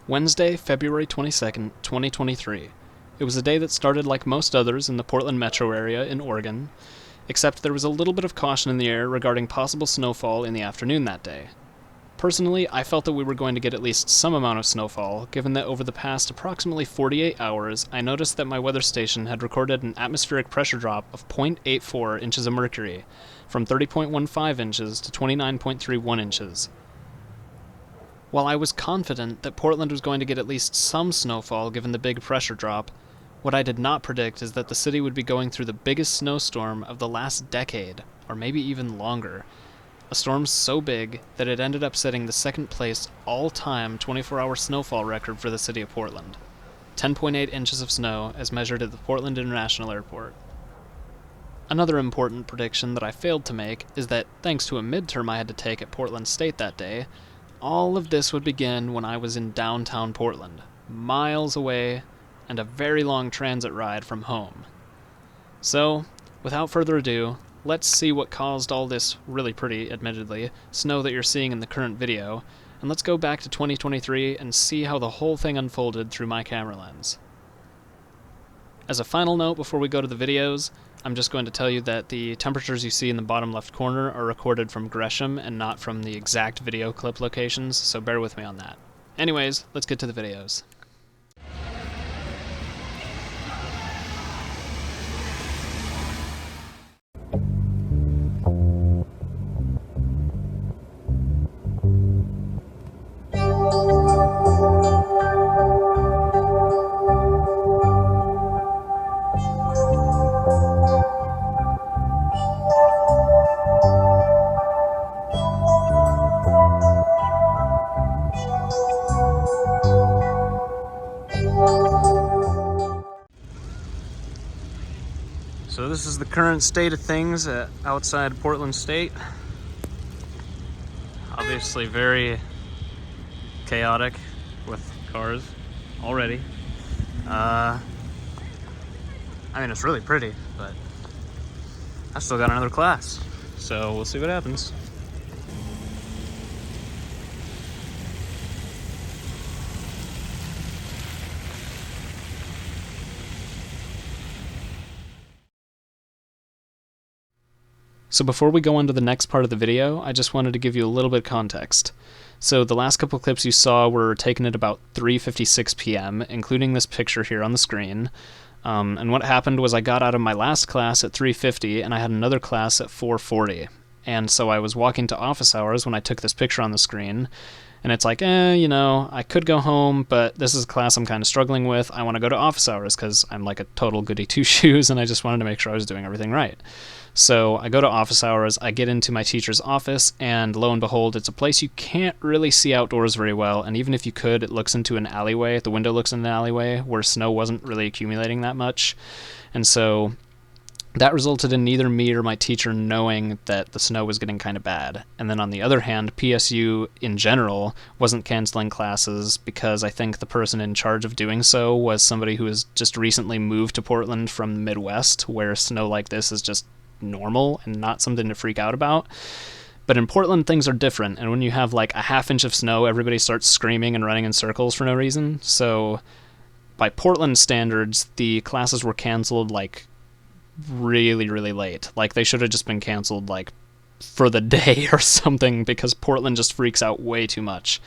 Wednesday, February 22nd, 2023. It was a day that started like most others in the Portland metro area in Oregon, except there was a little bit of caution in the air regarding possible snowfall in the afternoon that day. Personally, I felt that we were going to get at least some amount of snowfall, given that over the past approximately 48 hours, I noticed that my weather station had recorded an atmospheric pressure drop of 0.84 inches of mercury, from 30.15 inches to 29.31 inches. While I was confident that Portland was going to get at least some snowfall given the big pressure drop, what I did not predict is that the city would be going through the biggest snowstorm of the last decade, or maybe even longer. A storm so big that it ended up setting the second place all-time 24-hour snowfall record for the city of Portland. 10.8 inches of snow as measured at the Portland International Airport. Another important prediction that I failed to make is that, thanks to a midterm I had to take at Portland State that day, all of this would begin when I was in downtown Portland, miles away, and a very long transit ride from home. So, without further ado, let's see what caused all this really pretty, admittedly, snow that you're seeing in the current video, and let's go back to 2023 and see how the whole thing unfolded through my camera lens. As a final note before we go to the videos, I'm just going to tell you that the temperatures you see in the bottom left corner are recorded from Gresham and not from the exact video clip locations, so bear with me on that. Anyways, let's get to the videos. So this is the current state of things outside Portland State. Obviously very chaotic with cars already. I mean, it's really pretty, but I still got another class, so we'll see what happens. So before we go on to the next part of the video, I just wanted to give you a little bit of context. So the last couple clips you saw were taken at about 3:56 p.m., including this picture here on the screen. And what happened was I got out of my last class at 3:50 and I had another class at 4:40. And so I was walking to office hours when I took this picture on the screen. And it's like, I could go home, but this is a class I'm kind of struggling with. I want to go to office hours because I'm like a total goody-two-shoes and I just wanted to make sure I was doing everything right. So I go to office hours, I get into my teacher's office, and lo and behold, it's a place you can't really see outdoors very well, and even if you could, it looks into an alleyway. The window looks into an alleyway where snow wasn't really accumulating that much. And so that resulted in neither me or my teacher knowing that the snow was getting kind of bad. And then on the other hand, PSU in general wasn't canceling classes because I think the person in charge of doing so was somebody who has just recently moved to Portland from the Midwest, where snow like this is just normal and not something to freak out about. But in Portland, things are different, and when you have like a half inch of snow, everybody starts screaming and running in circles for no reason. So by Portland standards, the classes were canceled like really, really late. Like they should have just been canceled like for the day or something, because Portland just freaks out way too much.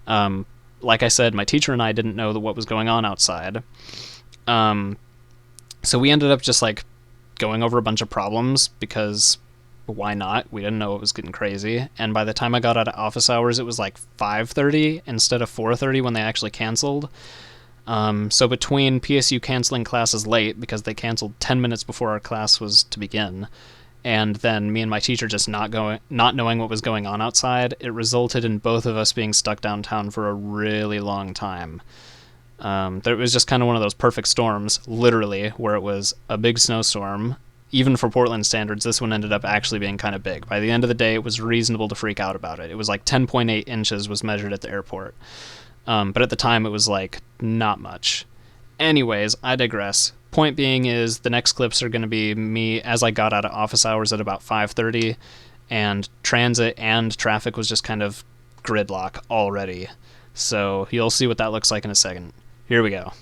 Like I said, my teacher and I didn't know what was going on outside. So we ended up just like going over a bunch of problems because why not? We didn't know it was getting crazy. And by the time I got out of office hours, it was like 5:30 instead of 4:30 when they actually canceled. So between PSU canceling classes late because they canceled 10 minutes before our class was to begin, and then me and my teacher just not knowing what was going on outside, it resulted in both of us being stuck downtown for a really long time. It was just kind of one of those perfect storms, literally, where it was a big snowstorm. Even for Portland standards, this one ended up actually being kind of big. By the end of the day, it was reasonable to freak out about it. It was like 10.8 inches was measured at the airport. But at the time, it was like not much. Anyways, I digress. Point being is the next clips are going to be me as I got out of office hours at about 5:30, and transit and traffic was just kind of gridlock already. So you'll see what that looks like in a second. Here we go.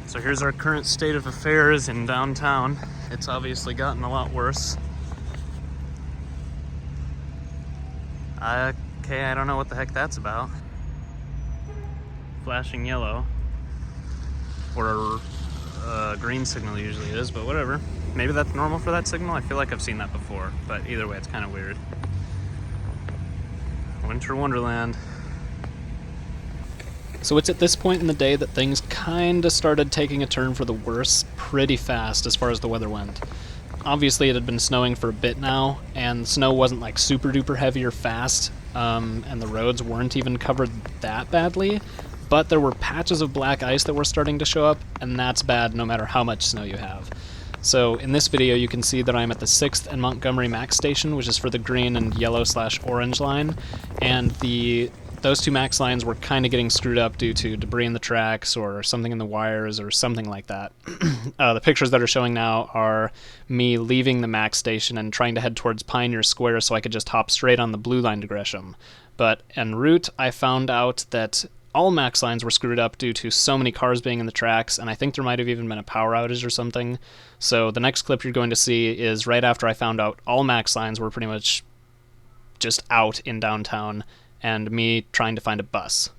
So here's our current state of affairs in downtown. It's obviously gotten a lot worse. Okay, I don't know what the heck that's about. Flashing yellow. Or a green signal usually is, but whatever. Maybe that's normal for that signal? I feel like I've seen that before, but either way, it's kind of weird. Winter Wonderland. So it's at this point in the day that things kind of started taking a turn for the worse pretty fast as far as the weather went. Obviously it had been snowing for a bit now, and the snow wasn't like super duper heavy or fast, and the roads weren't even covered that badly, but there were patches of black ice that were starting to show up, and that's bad no matter how much snow you have. So in this video you can see that I'm at the 6th and Montgomery Max station, which is for the green and yellow/orange line, and those two max lines were kind of getting screwed up due to debris in the tracks or something in the wires or something like that. The pictures that are showing now are me leaving the max station and trying to head towards Pioneer Square so I could just hop straight on the blue line to Gresham. But en route I found out that all max lines were screwed up due to so many cars being in the tracks, and I think there might have even been a power outage or something. So the next clip you're going to see is right after I found out all max lines were pretty much just out in downtown, and me trying to find a bus.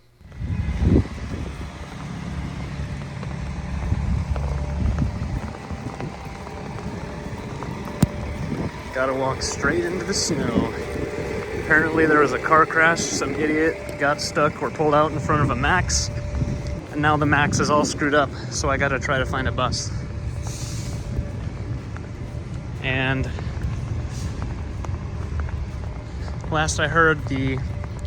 Gotta walk straight into the snow. Apparently there was a car crash, some idiot got stuck or pulled out in front of a Max, and now the Max is all screwed up, so I gotta try to find a bus. And last I heard, the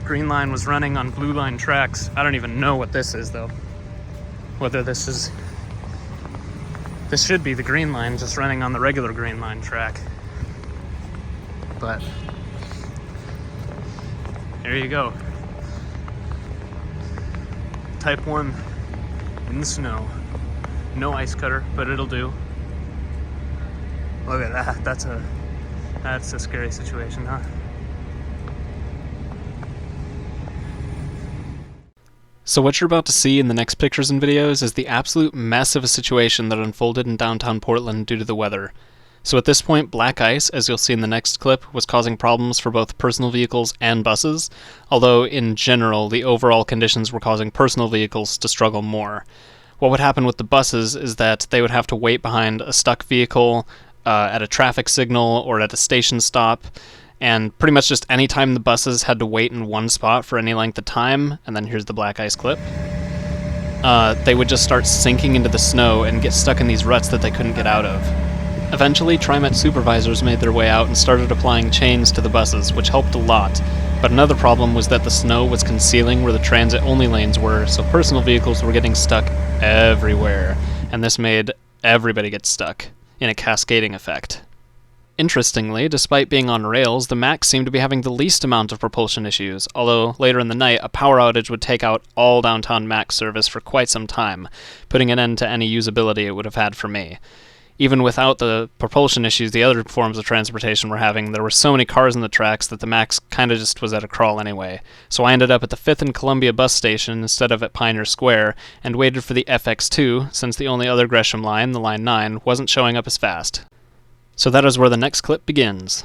green line was running on blue line tracks. I don't even know what this is though. Whether this should be the green line just running on the regular green line track. But there you go. Type 1 in the snow. No ice cutter, but it'll do. Look at that. That's a scary situation, huh? So what you're about to see in the next pictures and videos is the absolute mess of a situation that unfolded in downtown Portland due to the weather. So at this point, black ice, as you'll see in the next clip, was causing problems for both personal vehicles and buses, although in general, the overall conditions were causing personal vehicles to struggle more. What would happen with the buses is that they would have to wait behind a stuck vehicle at a traffic signal or at a station stop, and pretty much just any time the buses had to wait in one spot for any length of time, and then here's the black ice clip, they would just start sinking into the snow and get stuck in these ruts that they couldn't get out of. Eventually, TriMet supervisors made their way out and started applying chains to the buses, which helped a lot, but another problem was that the snow was concealing where the transit-only lanes were, so personal vehicles were getting stuck everywhere, and this made everybody get stuck, in a cascading effect. Interestingly, despite being on rails, the Max seemed to be having the least amount of propulsion issues, although later in the night a power outage would take out all downtown Max service for quite some time, putting an end to any usability it would have had for me. Even without the propulsion issues the other forms of transportation were having, there were so many cars in the tracks that the Max kinda just was at a crawl anyway. So I ended up at the 5th and Columbia bus station instead of at Pioneer Square, and waited for the FX2, since the only other Gresham line, the Line 9, wasn't showing up as fast. So that is where the next clip begins.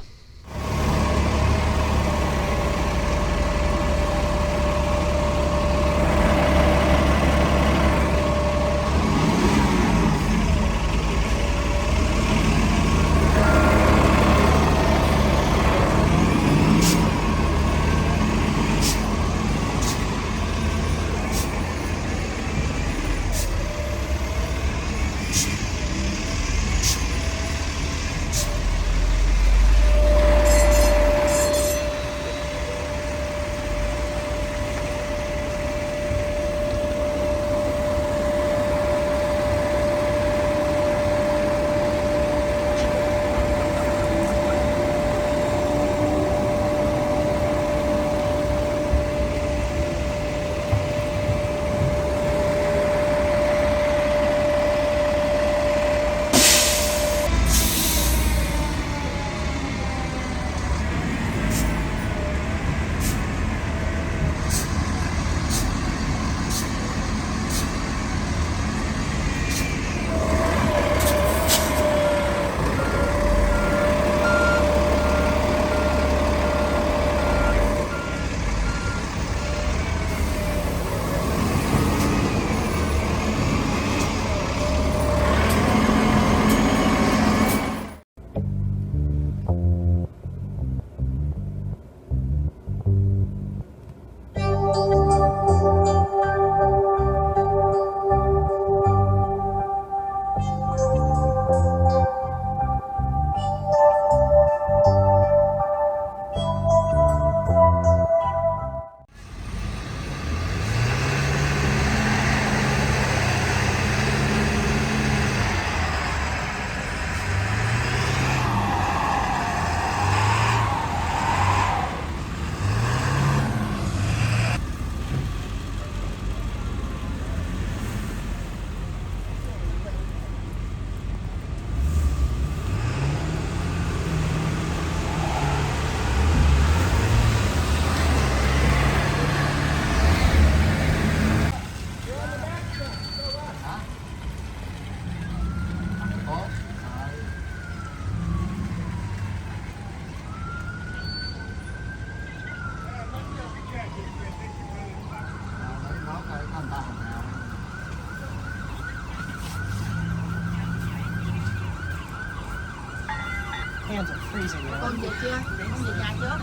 Con về chưa? Con về nhà trước.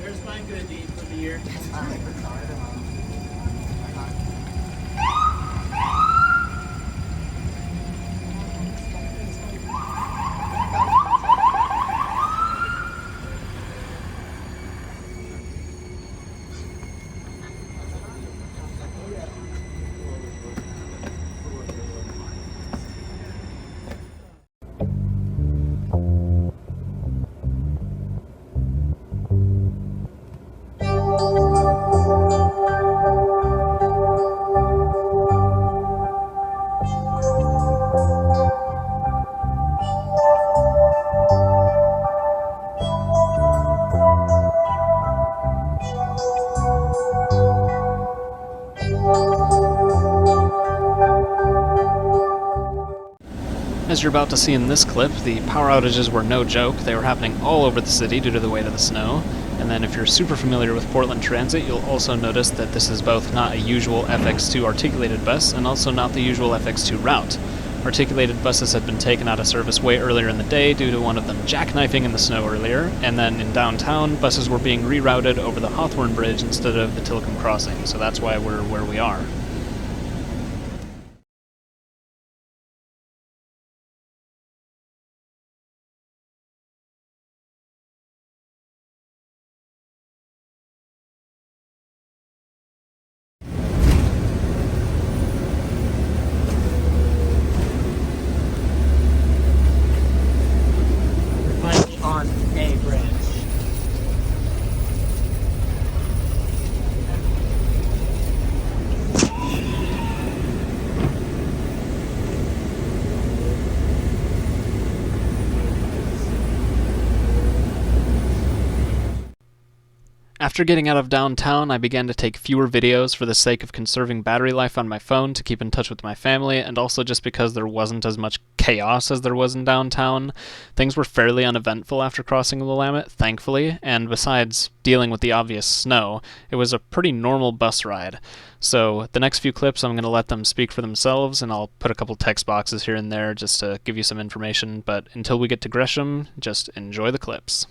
Where's my good deed for the year? As you're about to see in this clip, the power outages were no joke. They were happening all over the city due to the weight of the snow. And then if you're super familiar with Portland Transit, you'll also notice that this is both not a usual FX2 articulated bus and also not the usual FX2 route. Articulated buses had been taken out of service way earlier in the day due to one of them jackknifing in the snow earlier, and then in downtown, buses were being rerouted over the Hawthorne Bridge instead of the Tilcomb Crossing, so that's why we're where we are. On a bridge. After getting out of downtown, I began to take fewer videos for the sake of conserving battery life on my phone to keep in touch with my family, and also just because there wasn't as much chaos as there was in downtown. Things w're fairly uneventful after crossing the Willamette, thankfully, and besides dealing with the obvious snow, it was a pretty normal bus ride. So the next few clips, I'm going to let them speak for themselves, and I'll put a couple text boxes here and there just to give you some information, but until we get to Gresham, just enjoy the clips.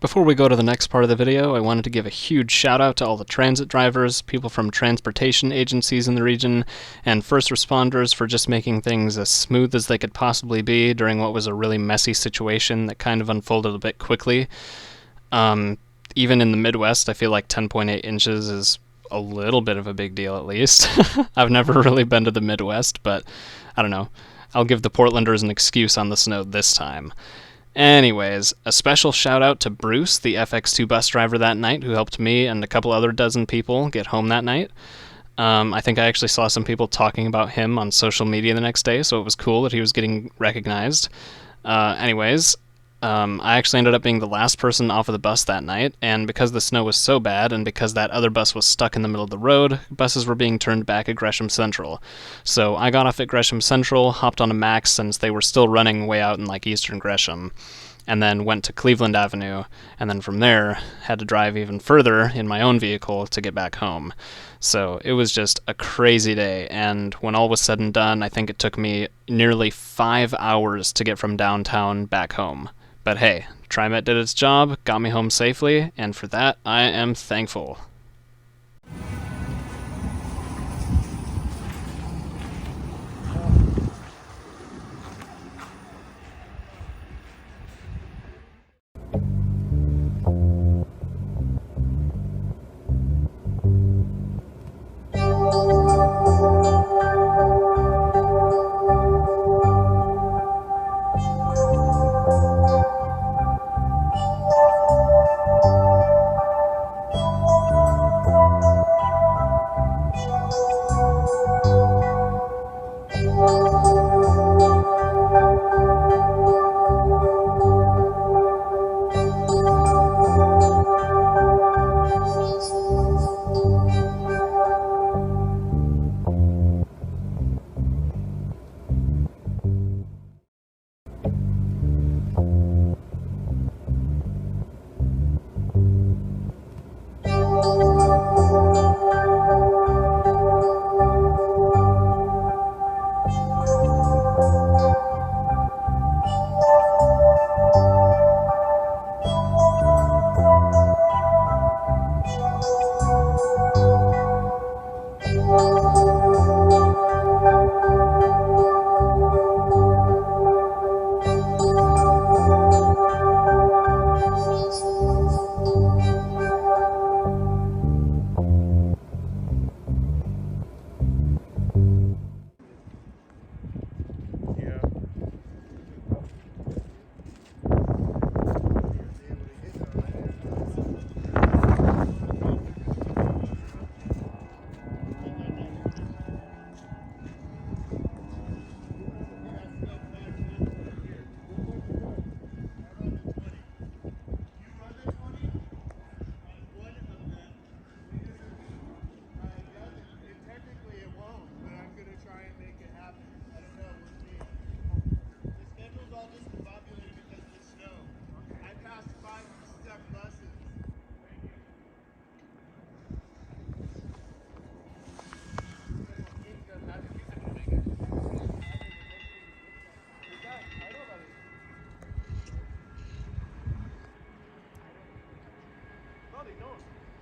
Before we go to the next part of the video, I wanted to give a huge shout out to all the transit drivers, people from transportation agencies in the region, and first responders for just making things as smooth as they could possibly be during what was a really messy situation that kind of unfolded a bit quickly. Even in the Midwest, I feel like 10.8 inches is a little bit of a big deal at least. I've never really been to the Midwest, but I don't know. I'll give the Portlanders an excuse on the snow this time. Anyways, a special shout out to Bruce, the FX2 bus driver that night, who helped me and a couple other dozen people get home that night. I think I actually saw some people talking about him on social media the next day, so it was cool that he was getting recognized. I actually ended up being the last person off of the bus that night, and because the snow was so bad, and because that other bus was stuck in the middle of the road, buses were being turned back at Gresham Central. So I got off at Gresham Central, hopped on a Max since they were still running way out in like eastern Gresham, and then went to Cleveland Avenue, and then from there had to drive even further in my own vehicle to get back home. So it was just a crazy day, and when all was said and done, I think it took me nearly 5 hours to get from downtown back home. But hey, TriMet did its job, got me home safely, and for that, I am thankful.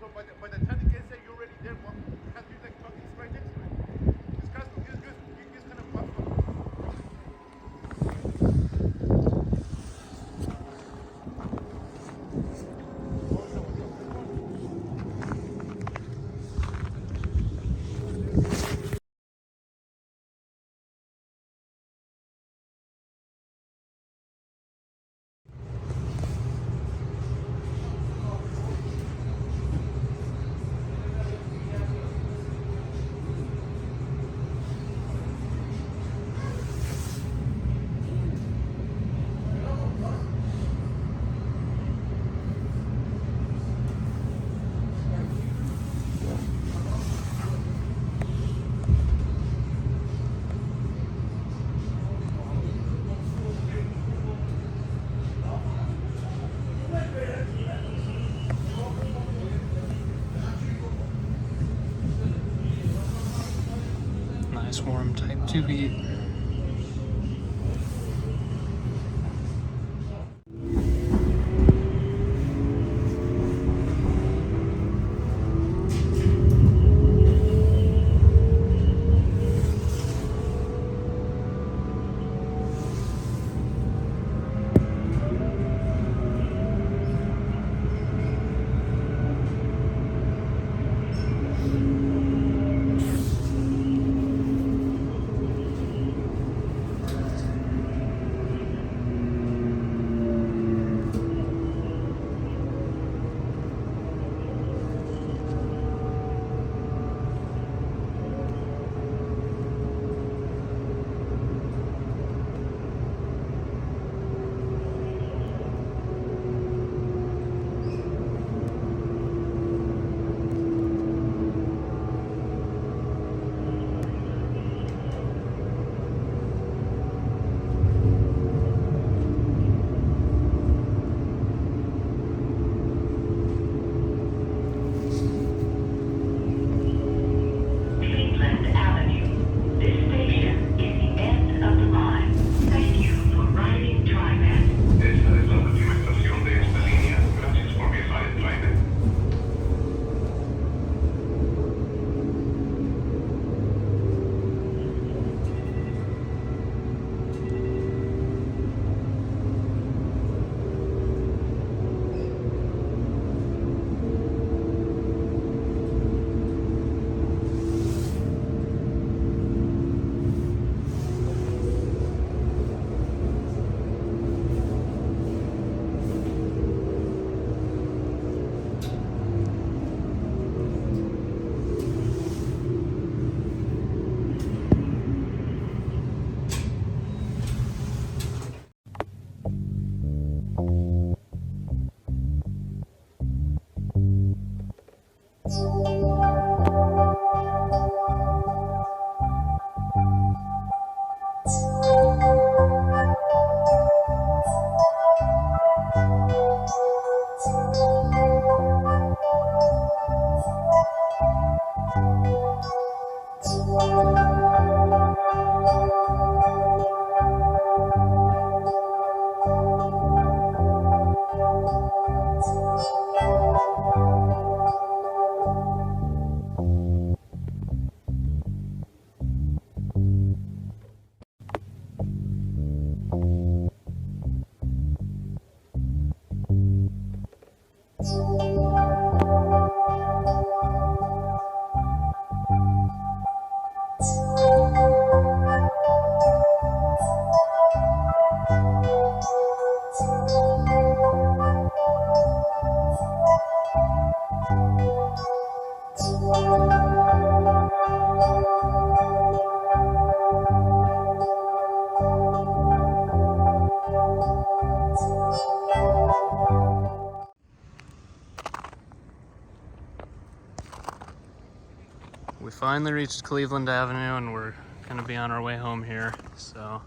So by the time it gets there, you're already there. Well, it has to be like fucking right next to it. This guy's kind of buff. Nice warm Type 2 heat. finally reached Cleveland Avenue and we're gonna be on our way home here, so.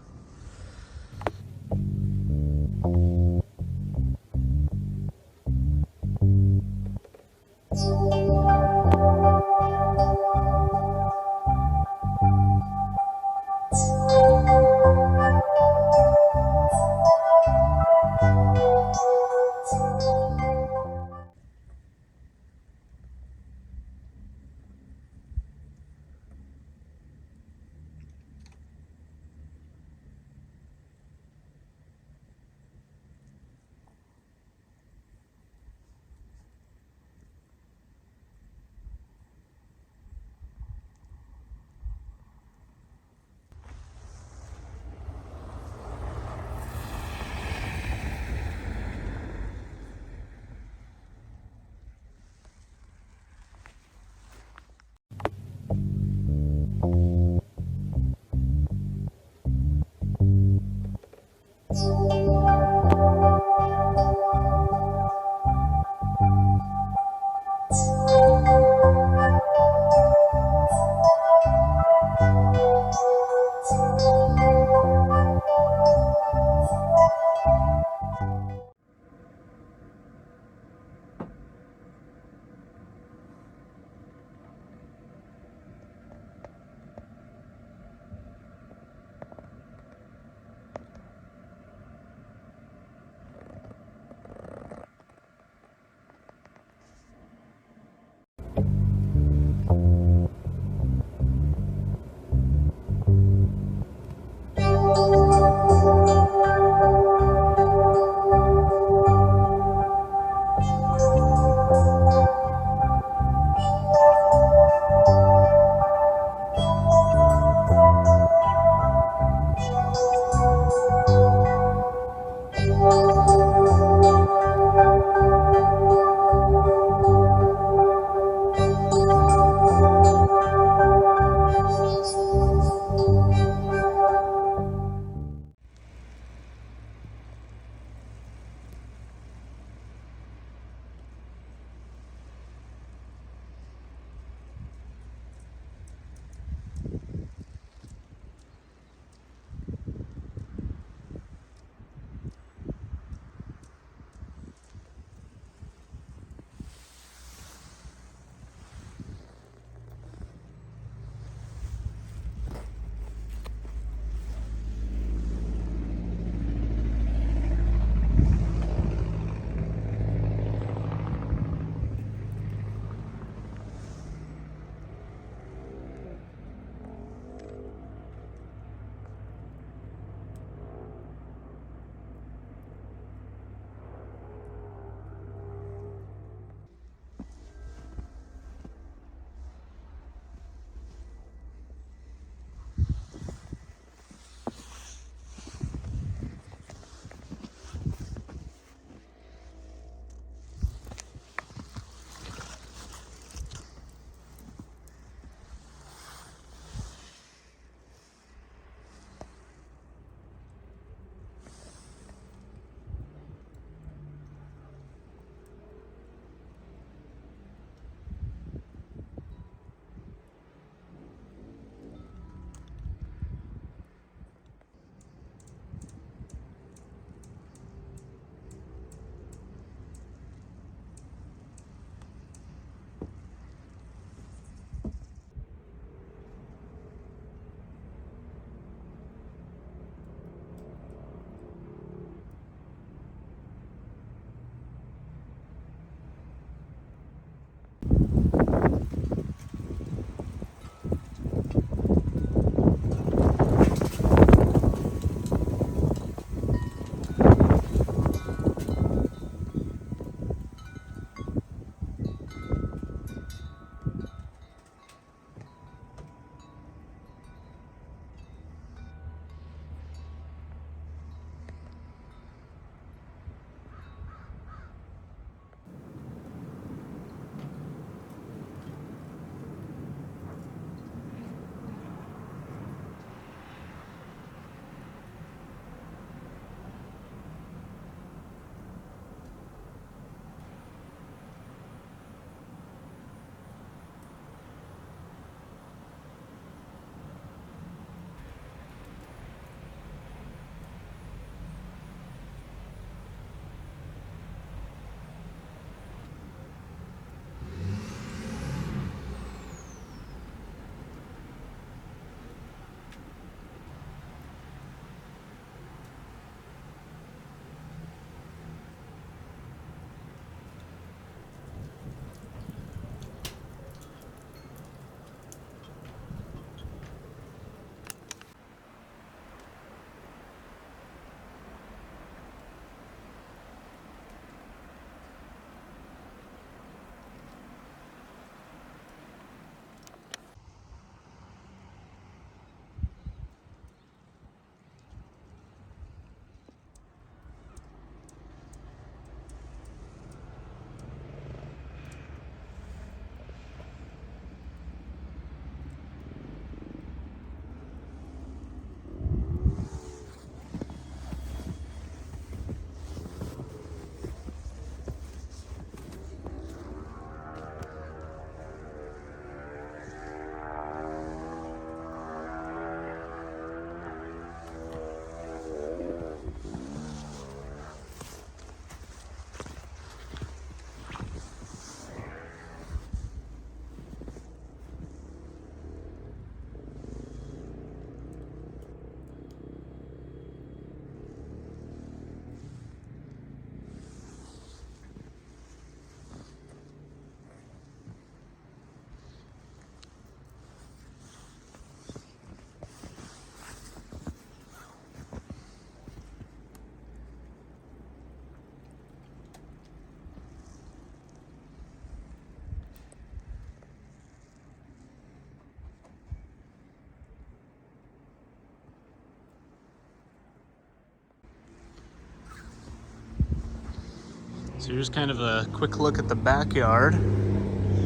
So here's kind of a quick look at the backyard in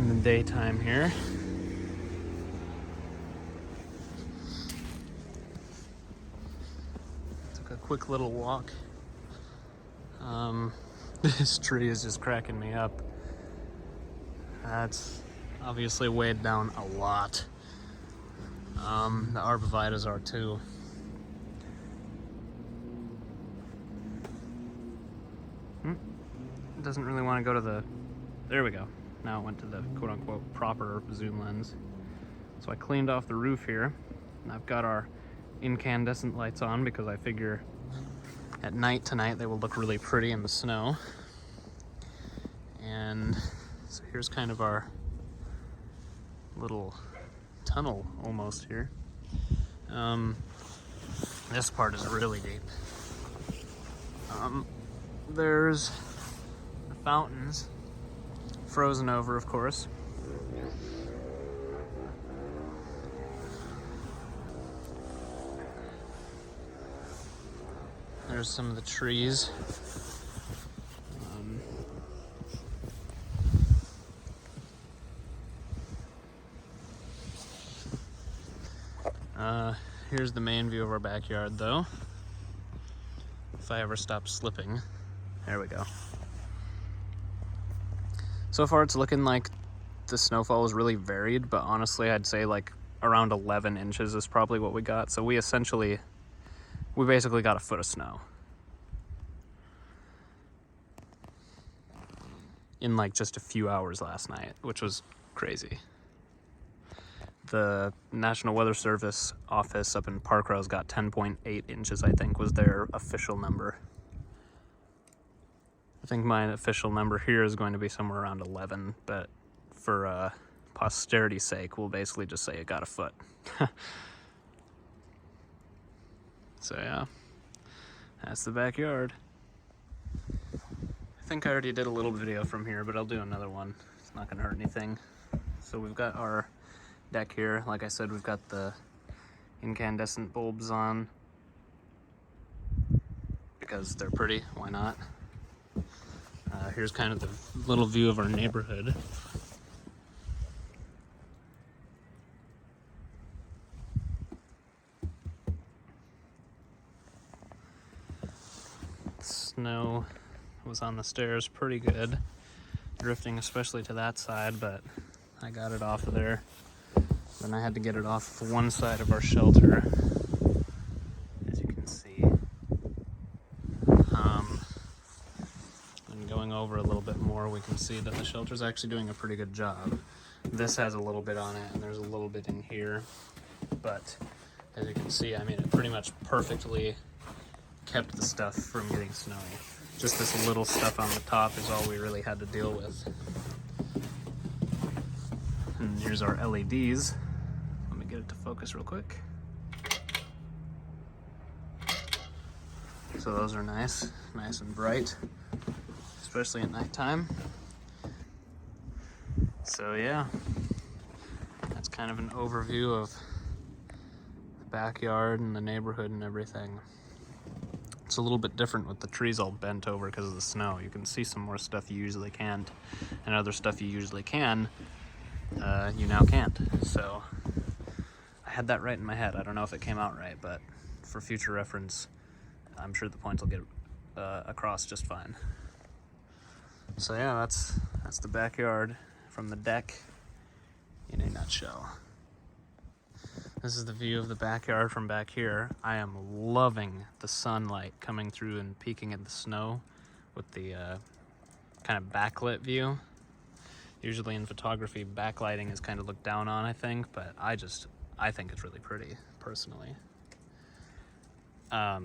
the daytime here. Took a quick little walk. This tree is just cracking me up. That's obviously weighed down a lot. The arborvitaes are too. It doesn't really want to go to the... There we go. Now it went to the quote-unquote proper zoom lens. So I cleaned off the roof here, and I've got our incandescent lights on because I figure at night tonight they will look really pretty in the snow. And so here's kind of our little tunnel almost here. This part is really deep. There's the fountains, frozen over, of course. There's some of the trees. Here's the main view of our backyard, though. If I ever stop slipping. There we go. So far it's looking like the snowfall is really varied, but honestly I'd say like around 11 inches is probably what we got. So we basically got a foot of snow in like just a few hours last night, which was crazy. The National Weather Service office up in Parkrose got 10.8 inches, I think, was their official number. I think my official number here is going to be somewhere around 11, but for posterity's sake, we'll basically just say it got a foot. So yeah, that's the backyard. I think I already did a little video from here, but I'll do another one. It's not gonna hurt anything. So we've got our deck here. Like I said, we've got the incandescent bulbs on because they're pretty, why not? Here's kind of the little view of our neighborhood. Snow was on the stairs pretty good, drifting especially to that side, but I got it off of there. Then I had to get it off one side of our shelter, as you can see. And going over a little bit more, we can see that the shelter's actually doing a pretty good job. This has a little bit on it, and there's a little bit in here, but as you can see, I mean, it pretty much perfectly kept the stuff from getting snowy. Just this little stuff on the top is all we really had to deal with. And here's our LEDs. Let me get it to focus real quick. So those are nice and bright, especially at nighttime. So yeah, that's kind of an overview of the backyard and the neighborhood and everything. It's a little bit different with the trees all bent over because of the snow. You can see some more stuff you usually can't, and other stuff you usually can, you now can't. So I had that right in my head. I don't know if it came out right, but for future reference, I'm sure the points will get across just fine. So yeah, that's the backyard from the deck in a nutshell. This is the view of the backyard from back here. I am loving the sunlight coming through and peeking at the snow with the kind of backlit view. Usually in photography, backlighting is kind of looked down on, I think, but I think it's really pretty, personally. I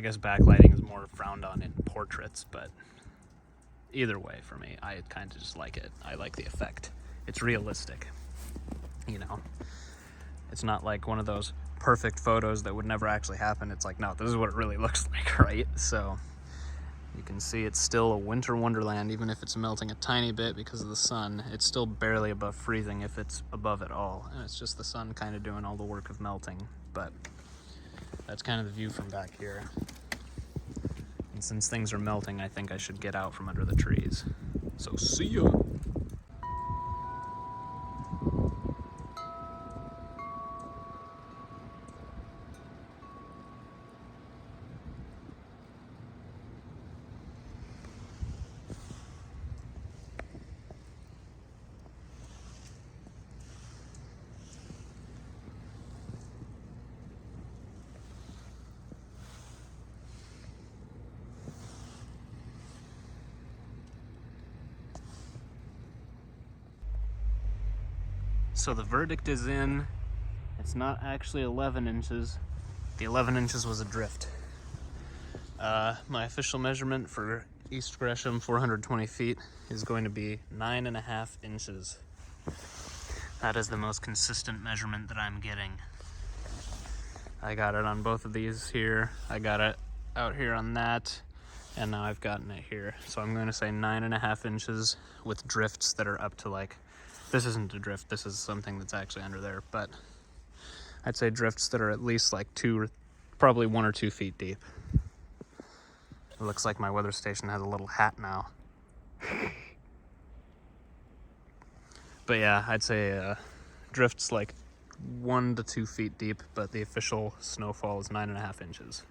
guess backlighting is more frowned on in portraits, but either way, for me, I kind of just like it. I like the effect. It's realistic, you know? It's not like one of those perfect photos that would never actually happen. It's like, no, this is what it really looks like, right? So you can see it's still a winter wonderland, even if it's melting a tiny bit because of the sun. It's still barely above freezing if it's above at all. And it's just the sun kind of doing all the work of melting. But that's kind of the view from back here. And since things are melting, I think I should get out from under the trees. So see ya! So the verdict is in. It's not actually 11 inches. The 11 inches was a drift. My official measurement for East Gresham, 420 feet, is going to be 9.5 inches. That is the most consistent measurement that I'm getting. I got it on both of these here. I got it out here on that, and now I've gotten it here. So I'm going to say 9.5 inches with drifts that are up to like, this isn't a drift, this is something that's actually under there, but I'd say drifts that are at least like probably 1 or 2 feet deep. It looks like my weather station has a little hat now. But yeah, I'd say drifts like 1 to 2 feet deep, but the official snowfall is 9.5 inches.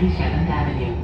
97th Avenue.